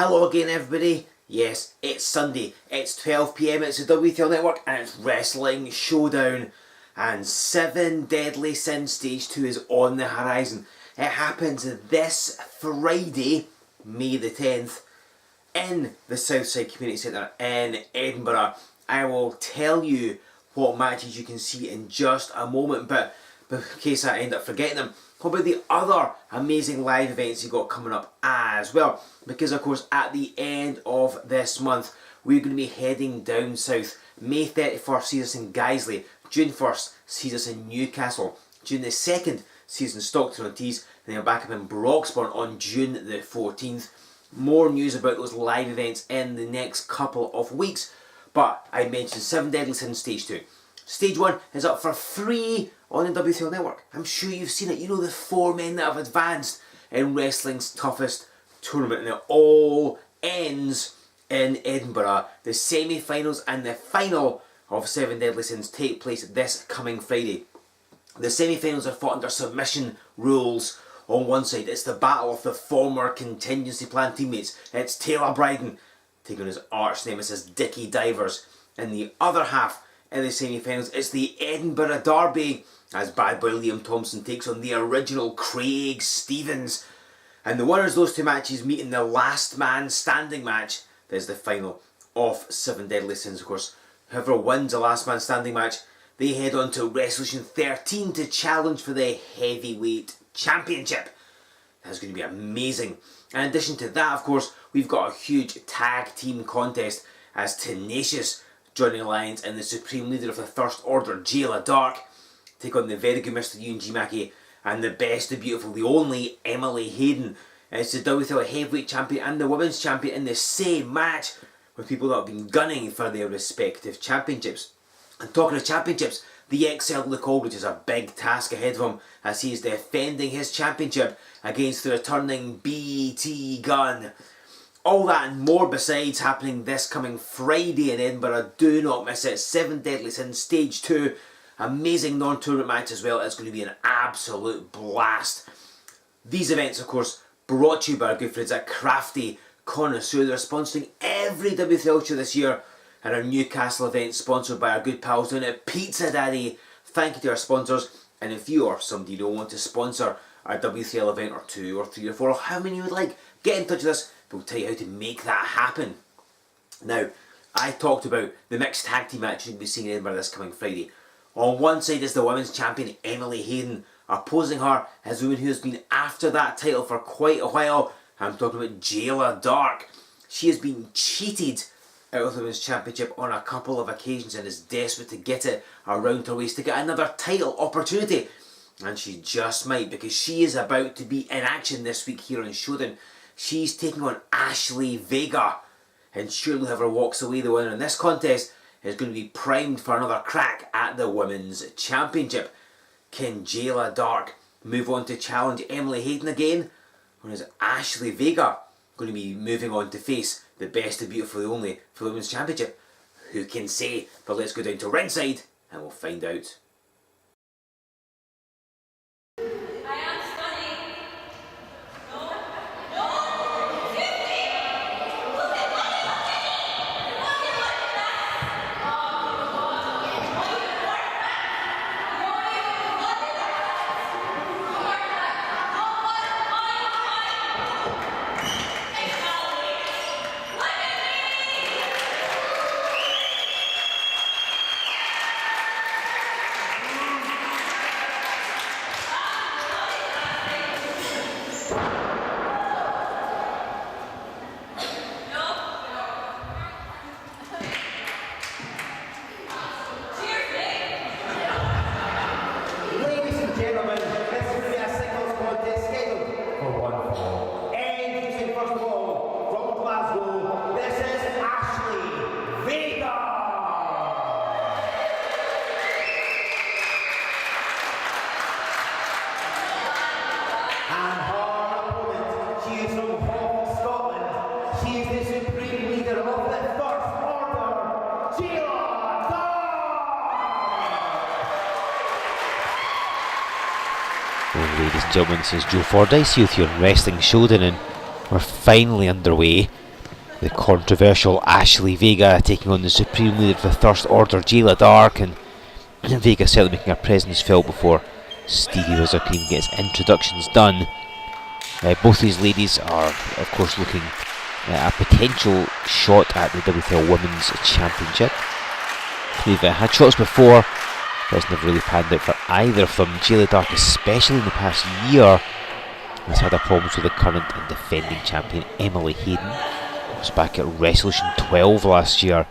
Hello again everybody. Yes, it's Sunday, it's 12 PM, it's the W3L network and it's Wrestling Showdown. And 7 Deadly Sins Stage 2 is on the horizon. It happens this Friday, May the 10th, in the Southside Community Centre in Edinburgh. I will tell you what matches you can see in just a moment, but in case I end up forgetting them, what about the other amazing live events you got coming up as well? Because of course at the end of this month we're going to be heading down south. May 31st sees us in Guiseley, June 1st sees us in Newcastle, June the 2nd sees us in Stockton-on-Tees, and then back up in Broxbourne on June the 14th. More news about those live events in the next couple of weeks, but I mentioned 7 Deadly Sins Stage 2. Stage 1 is up for free on the W3L network. I'm sure you've seen it. You know the 4 men that have advanced in wrestling's toughest tournament, and it all ends in Edinburgh. The semi-finals and the final of 7 Deadly Sins take place this coming Friday. The semi-finals are fought under submission rules. On one side, it's the battle of the former contingency plan teammates. It's Taylor Bryden taking on his arch nemesis Dickie Divers. In the other half, in the semi-finals, it's the Edinburgh Derby as Bad Boy Liam Thompson takes on the original Craig Stevens. And the winners of those two matches meet in the last man standing match. That is the final of 7 Deadly Sins, of course. Whoever wins the last man standing match, they head on to Resolution 13 to challenge for the Heavyweight Championship. That's going to be amazing. In addition to that, of course, we've got a huge tag team contest as Tenacious, Johnny Lyons and the Supreme Leader of the First Order, Jayla Dark, take on the very good Mr. Ewan Mackey and the best, the beautiful, the only Emily Hayden. It's the W3L Heavyweight Champion and the Women's Champion in the same match with people that have been gunning for their respective championships. And talking of championships, the XL Luke Aldridge has a big task ahead of him as he is defending his championship against the returning BT Gunn. All that and more besides happening this coming Friday in Edinburgh. Do not miss it. 7 Deadly Sins Stage 2. Amazing non-tournament match as well. It's going to be an absolute blast. These events, of course, brought to you by our good friends at Crafty Connoisseur. They're sponsoring every W3L show this year. And our Newcastle event sponsored by our good pals down at Pizza Daddy. Thank you to our sponsors. And if you or somebody you don't want to sponsor our W3L event or 2 or 3 or 4 or how many you would like, get in touch with us. We'll tell you how to make that happen. Now, I talked about the mixed tag team match you'll be seeing in Edinburgh this coming Friday. On one side is the women's champion Emily Hayden. Opposing her is a woman who has been after that title for quite a while. I'm talking about Jayla Dark. She has been cheated out of the women's championship on a couple of occasions and is desperate to get it around her waist to get another title opportunity. And she just might, because she is about to be in action this week here on Showdown. She's taking on Ashley Vega, and surely whoever walks away the winner in this contest is going to be primed for another crack at the Women's Championship. Can Jayla Dark move on to challenge Emily Hayden again? Or is Ashley Vega going to be moving on to face the best, the beautiful, the only for the Women's Championship? Who can say? But let's go down to ringside and we'll find out. Ladies and gentlemen, this is Joe Fordyce with you on Wrestling Showdown, and we're finally underway the controversial Ashley Vega taking on the Supreme Leader of the First Order, Jayla Dark, and Vega certainly making her presence felt before Stevie Wizard can even get his introductions done. Both these ladies are, of course, looking at a potential shot at the W3L Women's Championship. They've had shots before, but it's never really panned out for either of them. Jayla Dark, especially in the past year, has had a problems with the current and defending champion Emily Hayden. It was back at Resolution 12 last year.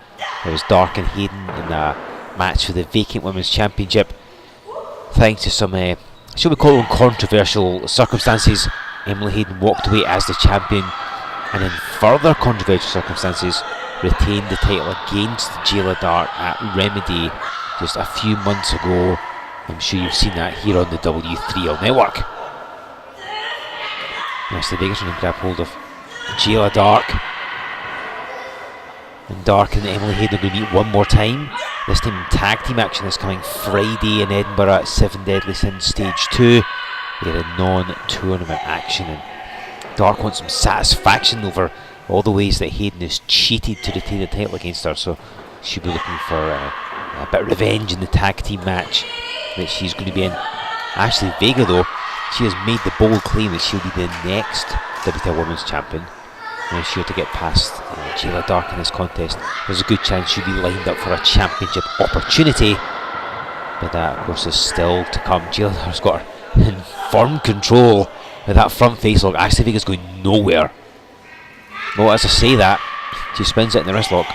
It was Dark and Hayden in a match for the vacant Women's Championship. Thanks to some, shall we call them, controversial circumstances, Emily Hayden walked away as the champion, and in further controversial circumstances retained the title against Jayla Dark at Remedy just a few months ago. I'm sure you've seen that here on the W3L network. Ashley Vega trying to grab hold of Jayla Dark, and Dark and Emily Hayden are going to meet one more time. This time in tag team action is coming Friday in Edinburgh at 7 Deadly Sins Stage 2. They're in non-tournament action, and Dark wants some satisfaction over all the ways that Hayden has cheated to retain the title against her, so she'll be looking for a bit of revenge in the tag team match that she's going to be in. Ashley Vega, though, she has made the bold claim that she'll be the next W3L Women's Champion. And if she were to get past Jayla Dark in this contest, there's a good chance she'll be lined up for a championship opportunity. But that, of course, is still to come. Jayla Dark's got her in firm control with that front face lock. Ashley Vega's going nowhere. Well, as I say that, she spins it in the wrist lock.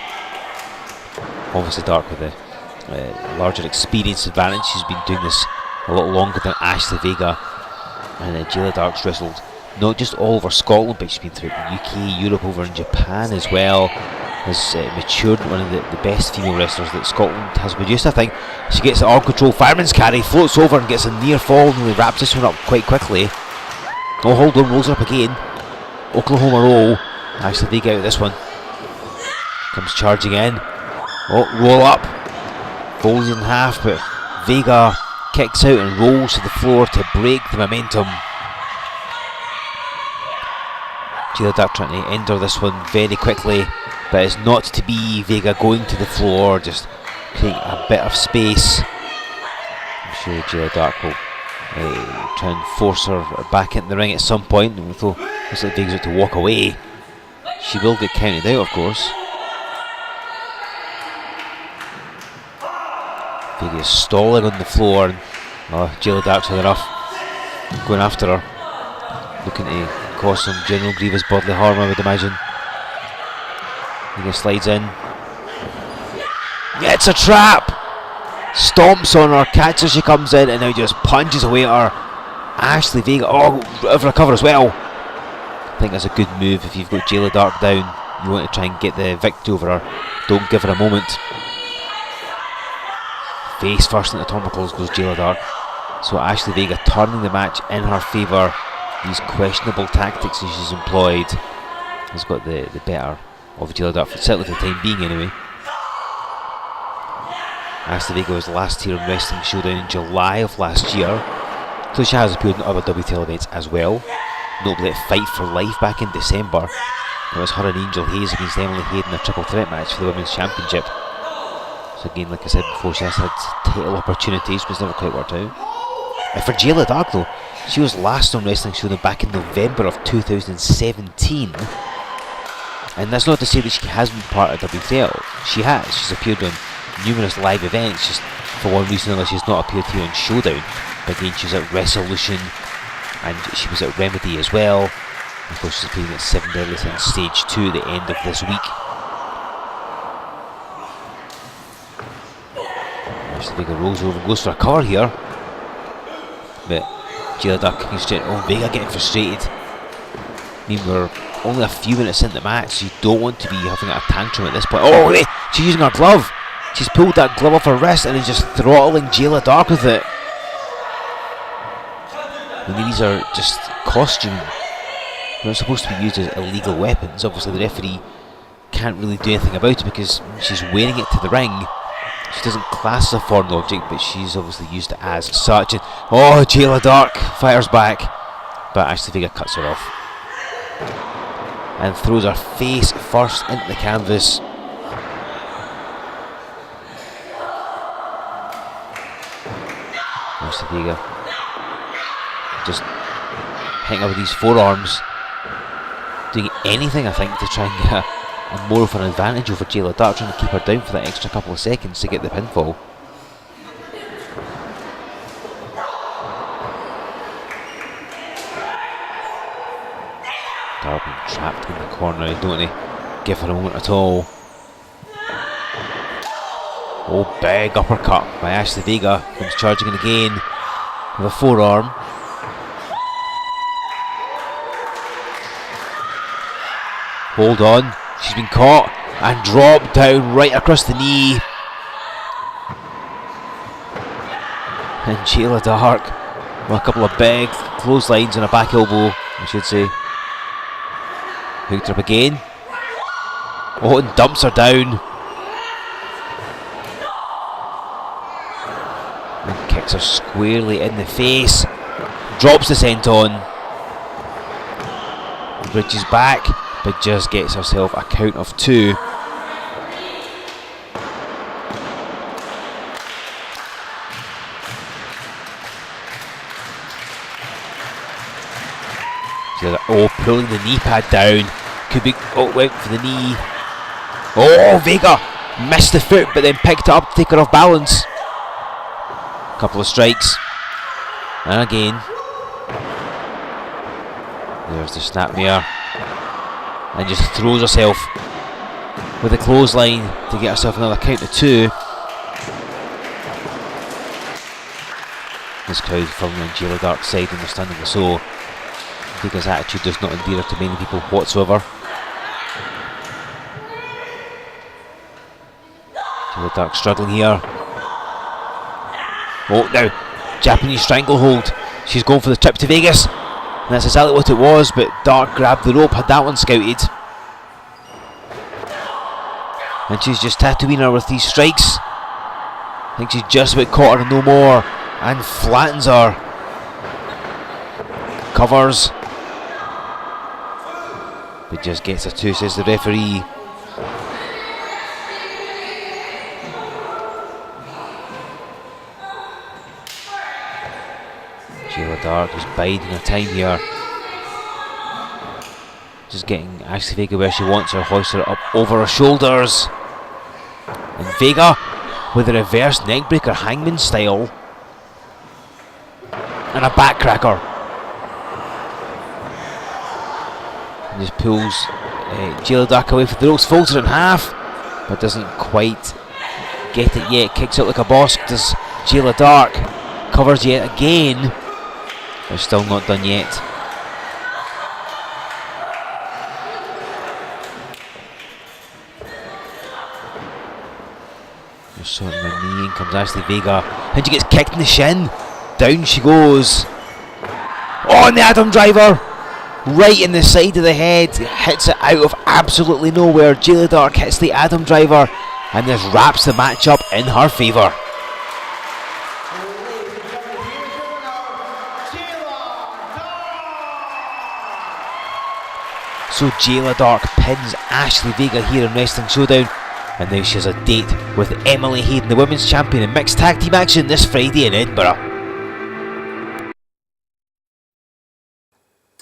Obviously Dark with a larger experience advantage. She's been doing this a lot longer than Ashley Vega. And Jayla Dark's wrestled not just all over Scotland, but she's been throughout the UK, Europe, over in Japan as well. Has matured one of the best female wrestlers that Scotland has produced, I think. She gets the arm control, fireman's carry, floats over and gets a near fall, and really wraps this one up quite quickly. Oh, hold on, rolls her up again. Oklahoma roll. Ashley Vega out of this one. Comes charging in. Oh, roll up. Folds in half, but Vega kicks out and rolls to the floor to break the momentum. Jayla Dark trying to enter this one very quickly, but it's not to be. Vega going to the floor, just creating a bit of space. I'm sure Jayla Dark will try and force her back into the ring at some point, although it looks like Vega's out to walk away. She will get counted out, of course. Vega is stalling on the floor, and Jayla Dark's had enough, going after her, looking to cause some general grievous bodily harm, I would imagine. Vega slides in, it's a trap, stomps on her, catches her, she comes in, and now just punches away at her. Ashley Vega, over a cover as well. I think that's a good move. If you've got Jayla Dark down, you want to try and get the victory over her, don't give her a moment. Face first into turnbuckles goes Jayla Dark. So Ashley Vega turning the match in her favour. These questionable tactics that she's employed has got the better of Jayla Dark, certainly for the time being anyway. Ashley Vega was last here in Wrestling Showdown in July of last year, so she has appeared in other W3L events as well. Notably at Fight for Life back in December. It was her and Angel Hayes against Emily Hayden in a triple threat match for the Women's Championship. So again, like I said before, she has had title opportunities, but it's never quite worked out. For Jayla Dark though, she was last on Wrestling Showdown back in November of 2017. And that's not to say that she hasn't been part of W3L. She has. She's appeared on numerous live events, just for one reason or another she's not appeared here on Showdown. But again, she was at Resolution, and she was at Remedy as well. Of course, she's appearing at 7 Deadly Sins Stage 2 at the end of this week. Ashley Vega rolls over and goes for a cover here, but Jayla Dark kicking straight. Vega getting frustrated. I mean, we're only a few minutes into the match, so you don't want to be having a tantrum at this point. Wait, she's using her glove. She's pulled that glove off her wrist and is just throttling Jayla Dark with it. And these are just costume. They're not supposed to be used as illegal weapons. Obviously the referee can't really do anything about it because she's wearing it to the ring. She doesn't class as a foreign object, but she's obviously used it as such. And Jayla Dark fires back, but Ashley Vega cuts her off. and throws her face first into the canvas. Ashley Vega just hitting her with these forearms, doing anything I think to try and get a more of an advantage over Jayla Dark, trying to keep her down for that extra couple of seconds to get the pinfall. Dark being trapped in the corner, don't want to give her a moment at all. Oh, big uppercut by Ashley Vega, comes charging in again with a forearm. Hold on, she's been caught and dropped down right across the knee. And Jayla Dark with a couple of big clotheslines and a back elbow, I should say. Hooked her up again. Oh, and dumps her down. And kicks her squarely in the face. Drops the senton. Bridges back, but just gets herself a count of 2. Oh, pulling the knee pad down. Could be. Oh, went for the knee. Oh, Vega missed the foot, but then picked it up to take her off balance. Couple of strikes. And again. There's the snapmare. And just throws herself with a clothesline to get herself another count of 2. This crowd firmly on Jayla Dark's side, understandably so. Vega's attitude does not endear her to many people whatsoever. Jayla Dark struggling here. Oh, now Japanese stranglehold. She's going for the trip to Vegas. And that's exactly what it was, but Dark grabbed the rope, had that one scouted. And she's just tattooing her with these strikes. I think she's just about caught her and no more. And flattens her. Covers. But just gets a 2, says the referee. Jayla Dark is biding her time here. Just getting Ashley Vega where she wants her, hoist her up over her shoulders. And Vega with a reverse neckbreaker hangman style. And a backcracker. And just pulls Jayla Dark away from the ropes, folds her in half, but doesn't quite get it yet. Kicks out like a boss, does Jayla Dark. Covers yet again. They're still not done yet. Just sorting her knee, in comes Ashley Vega. And she gets kicked in the shin. Down she goes. Oh, and the Adam driver! Right in the side of the head. Hits it out of absolutely nowhere. Jayla Dark hits the Adam driver. And this wraps the match up in her favour. So Jayla Dark pins Ashley Vega here in Wrestling Showdown, and now she has a date with Emily Hayden, the Women's Champion, in mixed tag team action this Friday in Edinburgh.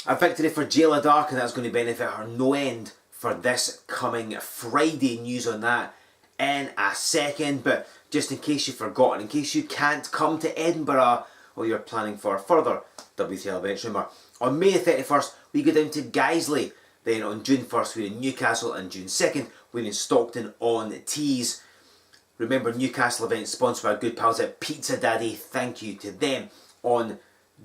A victory for Jayla Dark, and that's going to benefit her no end for this coming Friday. News on that in a second, but just in case you've forgotten, in case you can't come to Edinburgh or you're planning for further W3L events, remember, on May 31st we go down to Guiseley. Then on June 1st we're in Newcastle, and June 2nd we're in Stockton on Tees. Remember, Newcastle event sponsored by our good pals at Pizza Daddy. Thank you to them. On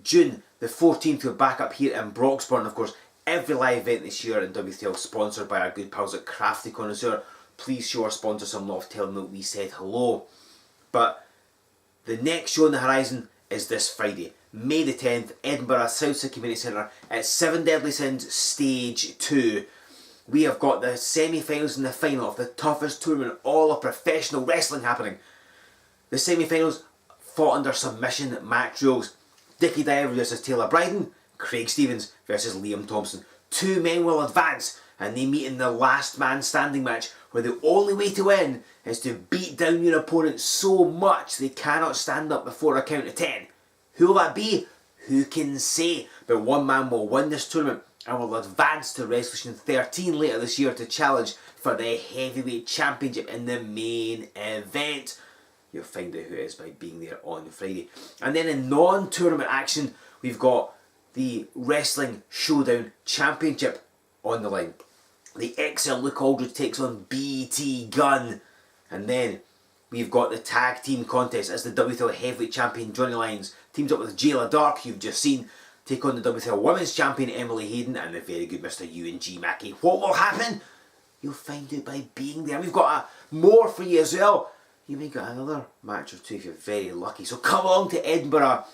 June the 14th we're back up here in Broxbourne. Of course, every live event this year in W3L sponsored by our good pals at Crafty Connoisseur. Please show our sponsor some love, tell them that we said hello. But the next show on the horizon is this Friday, May the 10th, Edinburgh Southside Community Centre at 7 Deadly Sins Stage 2. We have got the semi-finals and the final of the toughest tournament all of professional wrestling happening. The semi-finals fought under submission match rules. Dickie Dyer versus Taylor Bryden, Craig Stevens versus Liam Thompson. 2 men will advance and they meet in the last man standing match, where the only way to win is to beat down your opponent so much they cannot stand up before a count of 10. Who will that be? Who can say? But one man will win this tournament and will advance to Resolution 13 later this year to challenge for the Heavyweight Championship in the main event. You'll find out who it is by being there on Friday. And then in non-tournament action, we've got the Wrestling Showdown Championship on the line. The XL Luke Aldridge takes on BT Gunn. And then we've got the tag team contest as the W3L Heavyweight Champion Johnny Lyons teams up with Jayla Dark, who you've just seen, take on the W3L Women's Champion Emily Hayden and the very good Mr. UNG Mackey. What will happen? You'll find out by being there. We've got more for you as well. You may get another match or two if you're very lucky. So come along to Edinburgh.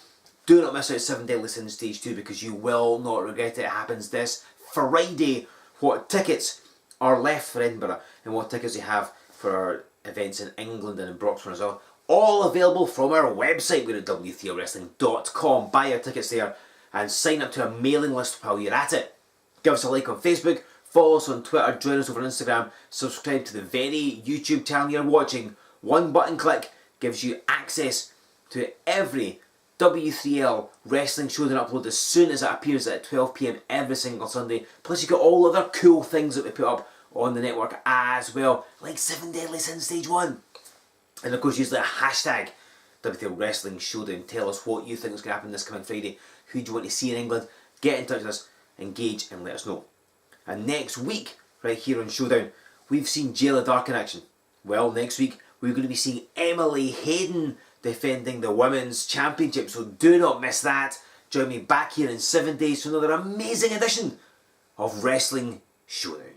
Do not miss out 7 Deadly Sins Stage 2 because you will not regret it. It happens this Friday. What tickets are left for Edinburgh and what tickets you have for our events in England and in Broxton as well. All available from our website. We're at W3LWrestling.com. Buy your tickets there and sign up to a mailing list while you're at it. Give us a like on Facebook. Follow us on Twitter. Join us over on Instagram. Subscribe to the very YouTube channel you're watching. One button click gives you access to every W3L Wrestling Showdown upload as soon as it appears at 12 PM every single Sunday. Plus you get all other cool things that we put up on the network as well, like 7 Deadly Sins Stage 1. And of course use the hashtag W3L Wrestling Showdown. Tell us what you think is going to happen this coming Friday. Who do you want to see in England? Get in touch with us, engage and let us know. And next week, right here on Showdown, we've seen Jayla Dark in action. Well, next week we're going to be seeing Emily Hayden defending the Women's Championship, so do not miss that. Join me back here in 7 days for another amazing edition of Wrestling Showdown.